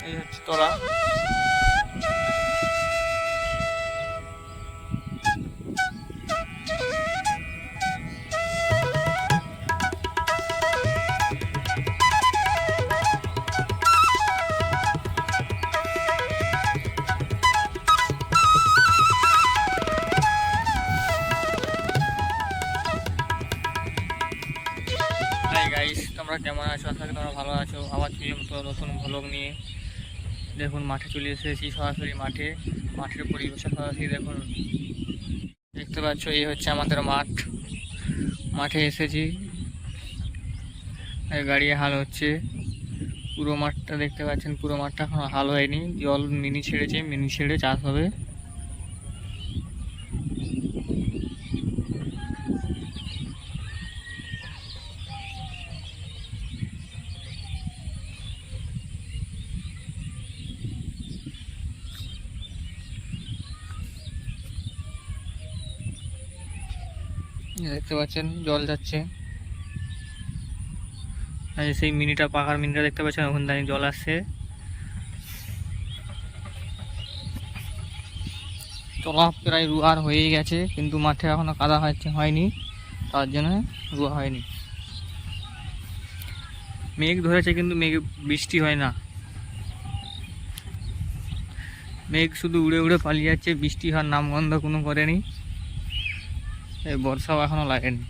এই হচ্ছে তলা। হাই গাইস, তোমরা কেমন আছো? আশা করি তোমরা ভালো আছো। আবার চলে তো নতুন ভ্লগ নিয়ে। দেখুন মাঠে চলে এসেছি, সরাসরি মাঠের পরিবেশে সরাসরি দেখুন, দেখতে পাচ্ছ এই হচ্ছে আমাদের মাঠ। মাঠে এসেছি, গাড়ি হাল হচ্ছে। পুরো মাঠটা দেখতে পাচ্ছেন, পুরো মাঠটা এখনো হাল হয়নি, জল মিনি ছেড়েছে, মিনি ছেড়ে চাষ হবে। দেখতে পাচ্ছেন জল যাচ্ছে, সেই মিনিটা, পাকার মিনিটা দেখতে পাচ্ছেন, ওখান থেকে জল আসছে। তলা প্রায় রুয়ার হয়ে গেছে, কিন্তু মাঠে এখনো কাদা হয়নি, তার জন্য রুয়া হয়নি। মেঘ ধরেছে কিন্তু বৃষ্টি হয় না, মেঘ শুধু উড়ে উড়ে পালিয়ে যাচ্ছে, বৃষ্টি হওয়ার নামগন্ধ কোনো করেনি। এই বর্ষাও এখনো লাগেনি।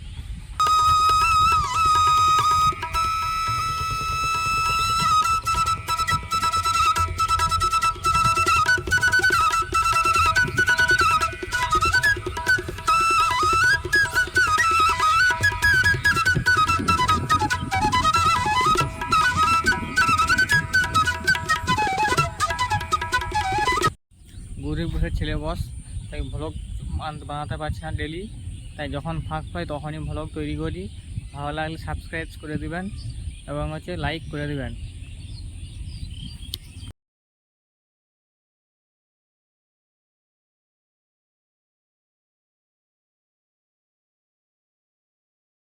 গরিব বসে ছেলে বস, তাই ভ্লগ বানাতে পারছি না ডেলি, তাই যখন ফাঁক পাই তখনই ভ্লগ তৈরি করি। ভালো লাগলে সাবস্ক্রাইব করে দিবেন এবং লাইক করে দিবেন।